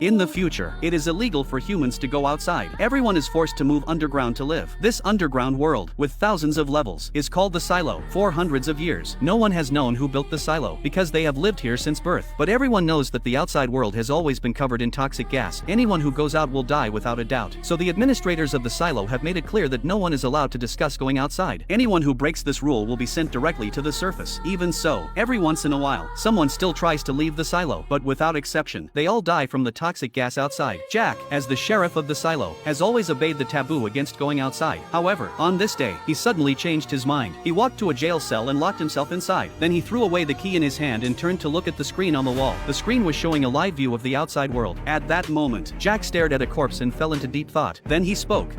In the future, it is illegal for humans to go outside. Everyone is forced to move underground to live. This underground world, with thousands of levels, is called the silo. For hundreds of years, no one has known who built the silo, because they have lived here since birth. But everyone knows that the outside world has always been covered in toxic gas. Anyone who goes out will die without a doubt. So the administrators of the silo have made it clear that no one is allowed to discuss going outside. Anyone who breaks this rule will be sent directly to the surface. Even so, every once in a while, someone still tries to leave the silo, but without exception, they all die from the toxic gas outside. Jack, as the sheriff of the silo, has always obeyed the taboo against going outside. However, on this day, he suddenly changed his mind. He walked to a jail cell and locked himself inside. Then he threw away the key in his hand and turned to look at the screen on the wall. The screen was showing a live view of the outside world. At that moment, Jack stared at a corpse and fell into deep thought. Then he spoke.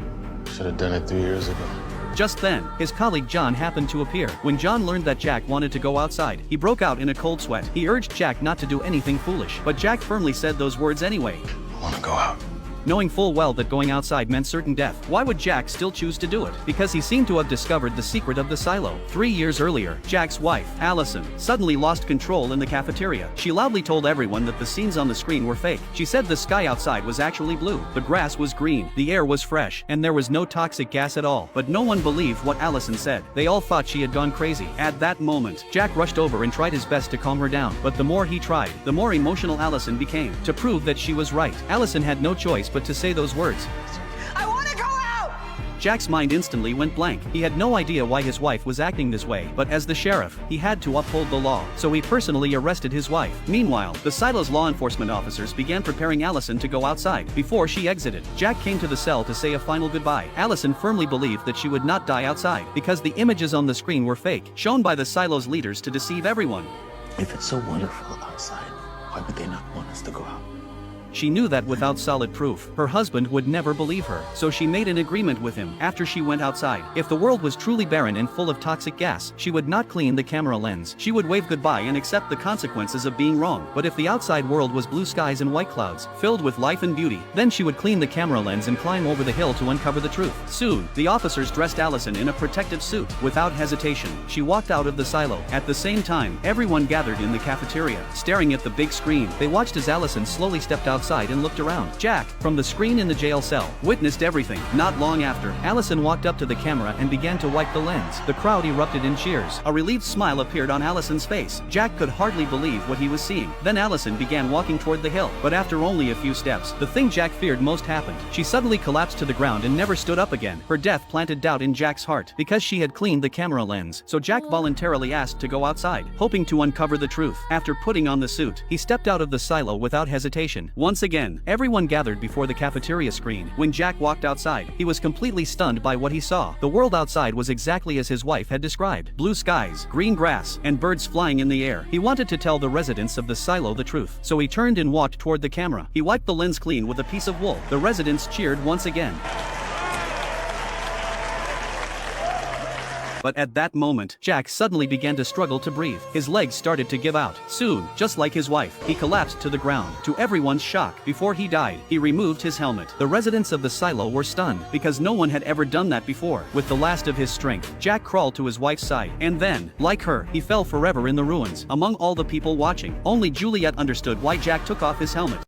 Should have done it 3 years ago. Just then, his colleague John happened to appear. When John learned that Jack wanted to go outside, he broke out in a cold sweat. He urged Jack not to do anything foolish, but Jack firmly said those words anyway. I want to go out. Knowing full well that going outside meant certain death, why would Jack still choose to do it? Because he seemed to have discovered the secret of the silo. 3 years earlier, Jack's wife, Allison, suddenly lost control in the cafeteria. She loudly told everyone that the scenes on the screen were fake. She said the sky outside was actually blue, the grass was green, the air was fresh, and there was no toxic gas at all. But no one believed what Allison said. They all thought she had gone crazy. At that moment, Jack rushed over and tried his best to calm her down. But the more he tried, the more emotional Allison became. To prove that she was right, Allison had no choice but to say those words. I want to go out! Jack's mind instantly went blank. He had no idea why his wife was acting this way, but as the sheriff, he had to uphold the law, so he personally arrested his wife. Meanwhile, the silo's law enforcement officers began preparing Allison to go outside. Before she exited, Jack came to the cell to say a final goodbye. Allison firmly believed that she would not die outside, because the images on the screen were fake, shown by the silo's leaders to deceive everyone. If it's so wonderful outside, why would they not want us to go out? She knew that without solid proof, her husband would never believe her, so she made an agreement with him after she went outside. If the world was truly barren and full of toxic gas, she would not clean the camera lens. She would wave goodbye and accept the consequences of being wrong. But if the outside world was blue skies and white clouds, filled with life and beauty, then she would clean the camera lens and climb over the hill to uncover the truth. Soon, the officers dressed Allison in a protective suit. Without hesitation, she walked out of the silo. At the same time, everyone gathered in the cafeteria, staring at the big screen. They watched as Allison slowly stepped outside and looked around. Jack, from the screen in the jail cell, witnessed everything. Not long after, Allison walked up to the camera and began to wipe the lens. The crowd erupted in cheers. A relieved smile appeared on Allison's face. Jack could hardly believe what he was seeing. Then Allison began walking toward the hill, but after only a few steps, the thing Jack feared most happened. She suddenly collapsed to the ground and never stood up again. Her death planted doubt in Jack's heart, because she had cleaned the camera lens. So Jack voluntarily asked to go outside, hoping to uncover the truth. After putting on the suit, he stepped out of the silo without hesitation. Once again, everyone gathered before the cafeteria screen. When Jack walked outside, he was completely stunned by what he saw. The world outside was exactly as his wife had described. Blue skies, green grass, and birds flying in the air. He wanted to tell the residents of the silo the truth, so he turned and walked toward the camera. He wiped the lens clean with a piece of wool. The residents cheered once again. But at that moment, Jack suddenly began to struggle to breathe. His legs started to give out. Soon, just like his wife, he collapsed to the ground. To everyone's shock, before he died, he removed his helmet. The residents of the silo were stunned, because no one had ever done that before. With the last of his strength, Jack crawled to his wife's side, and then, like her, he fell forever in the ruins. Among all the people watching, only Juliet understood why Jack took off his helmet.